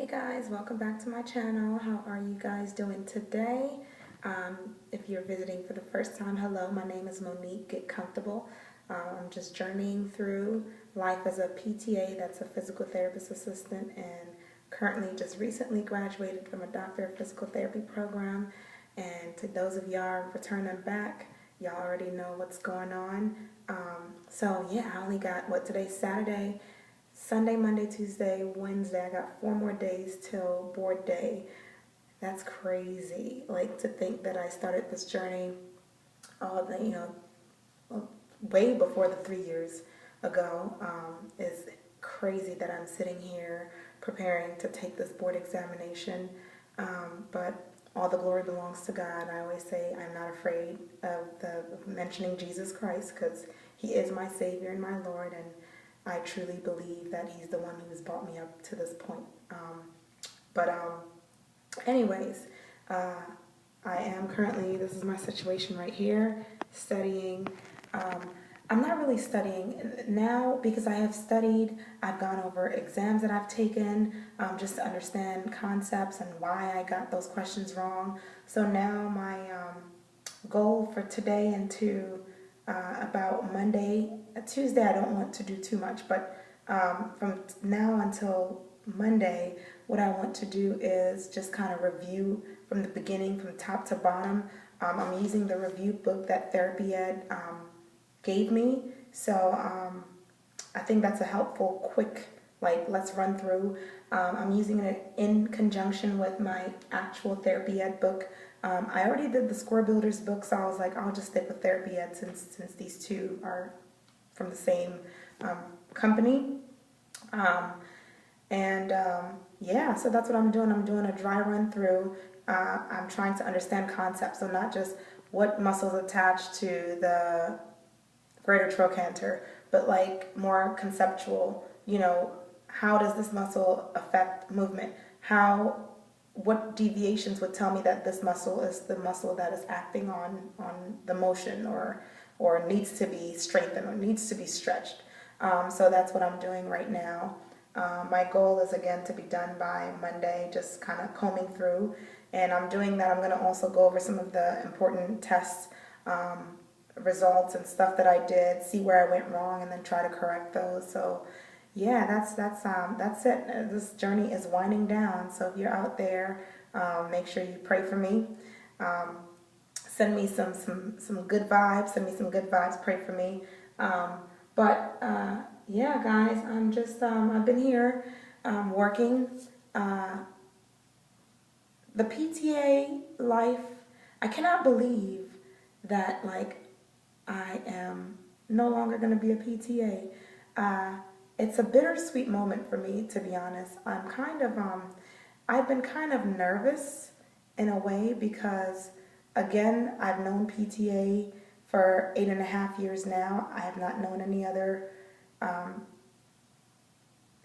Hey guys, welcome back to my channel. How are you guys doing today? If you're visiting for the first time, hello, my name is Monique. Get comfortable. I'm just journeying through life as a PTA, that's a physical therapist assistant, and currently just recently graduated from a doctor of physical therapy program. And to those of y'all returning back, y'all already know what's going on. So yeah, I only got, today's Saturday. Sunday, Monday, Tuesday, Wednesday. I got 4 more days till board day. That's crazy. Like, to think that I started this journey way before the 3 years ago is crazy that I'm sitting here preparing to take this board examination. But all the glory belongs to God. I always say I'm not afraid of mentioning Jesus Christ, because He is my Savior and my Lord, and I truly believe that He's the one who has brought me up to this point. Anyways, I am currently, this is my situation right here, studying. I'm not really studying now because I have studied. I've gone over exams that I've taken just to understand concepts and why I got those questions wrong. So now my goal for today and to about Monday, Tuesday I don't want to do too much, but from now until Monday, what I want to do is just kind of review from the beginning, from top to bottom. I'm using the review book that Therapy Ed gave me, so I think that's a helpful, quick, like, let's run through. I'm using it in conjunction with my actual Therapy Ed book. I already did the Score Builders book, so I was like, I'll just stick with Therapy Ed since these two are from the same company. Yeah, so that's what I'm doing. I'm doing a dry run through. I'm trying to understand concepts, so not just what muscles attach to the greater trochanter, but like more conceptual, how does this muscle affect movement? What deviations would tell me that this muscle is the muscle that is acting on the motion, or needs to be strengthened or needs to be stretched. So that's what I'm doing right now. My goal is, again, to be done by Monday, just kind of combing through. And I'm doing that. I'm going to also go over some of the important tests, results and stuff that I did, see where I went wrong, and then try to correct those. So yeah, that's it. This journey is winding down. So if you're out there, make sure you pray for me. Send me some good vibes. Send me some good vibes. Pray for me. Yeah, guys, I'm just I've been here working. The PTA life. I cannot believe that, like, I am no longer going to be a PTA. It's a bittersweet moment for me, to be honest. I've been kind of nervous in a way because, again, I've known PTA for 8.5 years now. I have not known any other,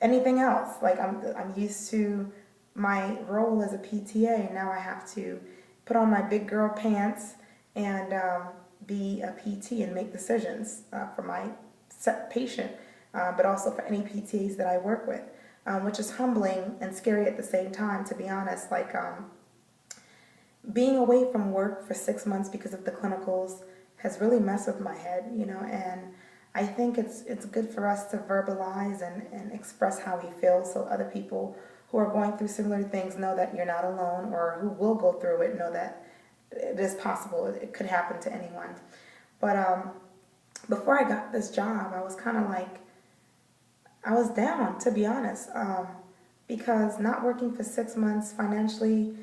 anything else. Like, I'm used to my role as a PTA. Now I have to put on my big girl pants and be a PT and make decisions for my patient, but also for any PTAs that I work with, which is humbling and scary at the same time, to be honest. Like, being away from work for 6 months because of the clinicals has really messed with my head, and I think it's good for us to verbalize and express how we feel, so other people who are going through similar things know that you're not alone, or who will go through it know that it is possible. It could happen to anyone. But before I got this job, I was kind of like, I was down, to be honest, because not working for 6 months financially,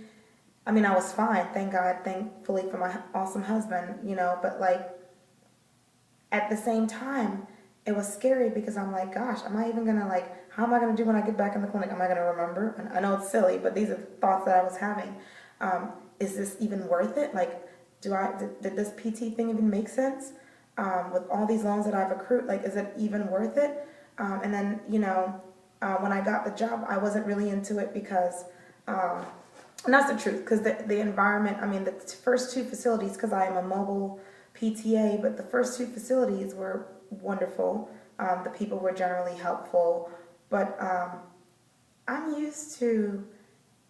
I mean, I was fine, thank God, thankfully for my awesome husband, but like, at the same time, it was scary because I'm like, gosh, am I even gonna, like, how am I gonna do when I get back in the clinic? Am I gonna remember? And I know it's silly, but these are the thoughts that I was having. Is this even worth it? Like, did this PT thing even make sense? With all these loans that I've accrued, like, is it even worth it? And then, when I got the job, I wasn't really into it because, and that's the truth, because the environment, I mean, the first 2 facilities, because I am a mobile PTA, but the first 2 facilities were wonderful. The people were generally helpful, but I'm used used to,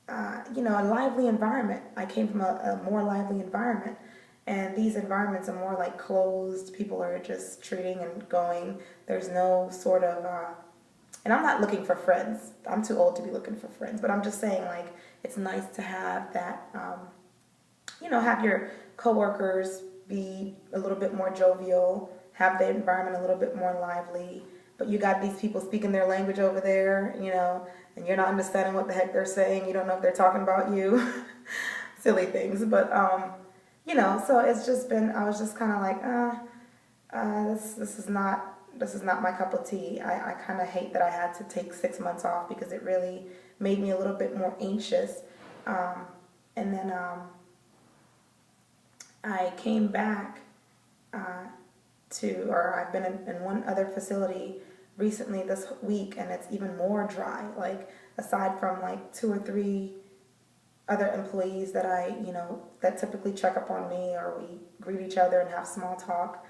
a lively environment. I came from a more lively environment. And these environments are more like closed. People are just treating and going. There's no sort of, and I'm not looking for friends. I'm too old to be looking for friends. But I'm just saying, like, it's nice to have that, have your coworkers be a little bit more jovial, have the environment a little bit more lively. But you got these people speaking their language over there, and you're not understanding what the heck they're saying. You don't know if they're talking about you. Silly things. But, so it's just been, I was just kind of like, this is not my cup of tea. I kind of hate that I had to take 6 months off because it really made me a little bit more anxious. And then I came back I've been in one other facility recently this week, and it's even more dry. Like, aside from like 2 or 3 other employees that that typically check up on me, or we greet each other and have small talk,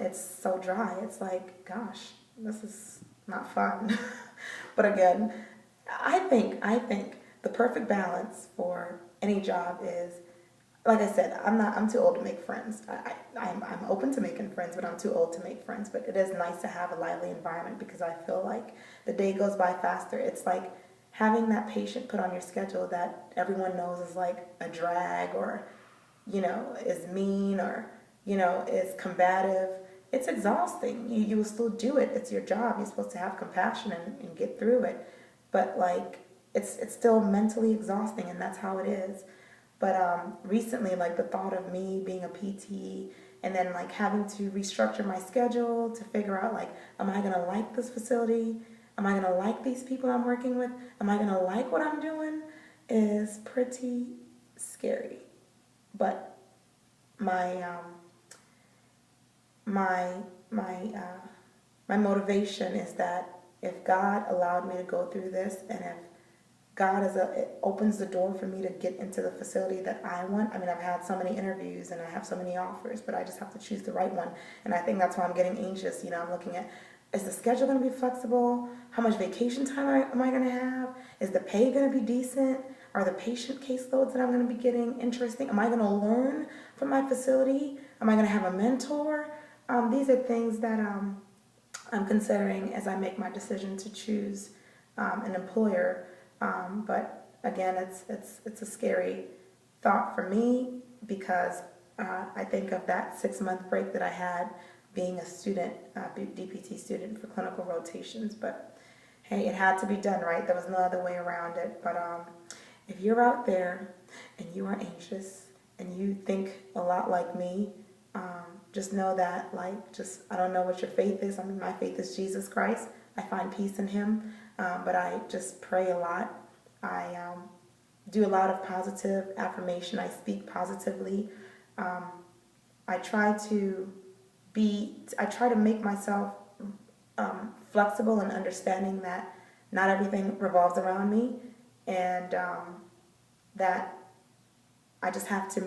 it's so dry. It's like, gosh, this is not fun. But again, I think the perfect balance for any job is, like I said, I'm too old to make friends. I'm open to making friends, but I'm too old to make friends. But it is nice to have a lively environment because I feel like the day goes by faster. It's like having that patient put on your schedule that everyone knows is like a drag, or, is mean, or, is combative. It's exhausting. You will still do it. It's your job. You're supposed to have compassion and get through it. But like, it's still mentally exhausting, and that's how it is. But recently, like, the thought of me being a PT and then like having to restructure my schedule to figure out, like, am I going to like this facility? Am I going to like these people I'm working with? Am I going to like what I'm doing? Is pretty scary. But my motivation is that if God allowed me to go through this, and if God it opens the door for me to get into the facility that I want. I mean, I've had so many interviews and I have so many offers, but I just have to choose the right one. And I think that's why I'm getting anxious. I'm looking at, is the schedule going to be flexible? How much vacation time am I going to have? Is the pay going to be decent? Are the patient caseloads that I'm going to be getting interesting? Am I going to learn from my facility? Am I going to have a mentor? These are things that I'm considering as I make my decision to choose an employer. But again, it's a scary thought for me because I think of that 6-month break that I had being a student, DPT student for clinical rotations. But hey, it had to be done, right? There was no other way around it. But if you're out there and you are anxious and you think a lot like me, just know that, I don't know what your faith is. I mean, my faith is Jesus Christ. I find peace in Him. But I just pray a lot. I do a lot of positive affirmation. I speak positively. I try to make myself flexible and understanding that not everything revolves around me, and that I just have to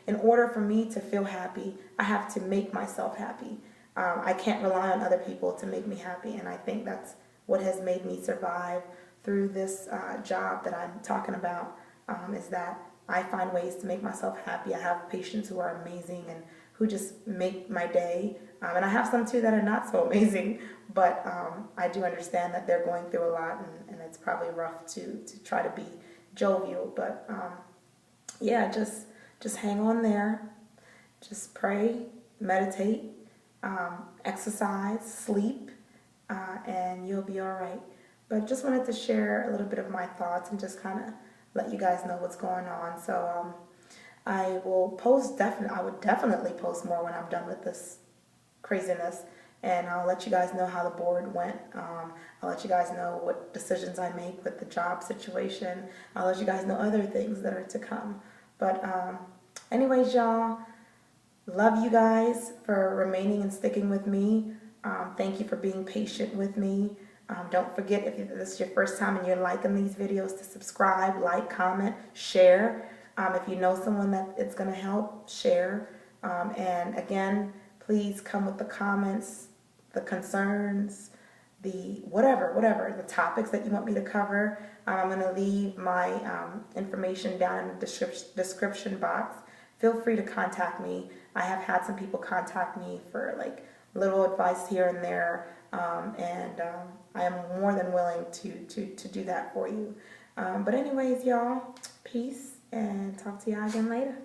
in order for me to feel happy, I have to make myself happy. I can't rely on other people to make me happy, and I think that's what has made me survive through this job that I'm talking about, is that I find ways to make myself happy. I have patients who are amazing and who just make my day, and I have some too that are not so amazing, but I do understand that they're going through a lot, and it's probably rough to try to be jovial, but yeah, just hang on there, just pray, meditate, exercise, sleep, and you'll be all right. But just wanted to share a little bit of my thoughts and just kind of let you guys know what's going on. So I would definitely post more when I'm done with this craziness, and I'll let you guys know how the board went. I'll let you guys know what decisions I make with the job situation. I'll let you guys know other things that are to come. But anyways, y'all, love you guys for remaining and sticking with me. Thank you for being patient with me. Don't forget, if this is your first time and you're liking these videos, to subscribe, like, comment, share. If you know someone that it's going to help, share. And again, please come with the comments, the concerns, the whatever, the topics that you want me to cover. I'm going to leave my information down in the description box. Feel free to contact me. I have had some people contact me for like little advice here and there, and I am more than willing to do that for you. But anyways, y'all, peace, and talk to y'all again later.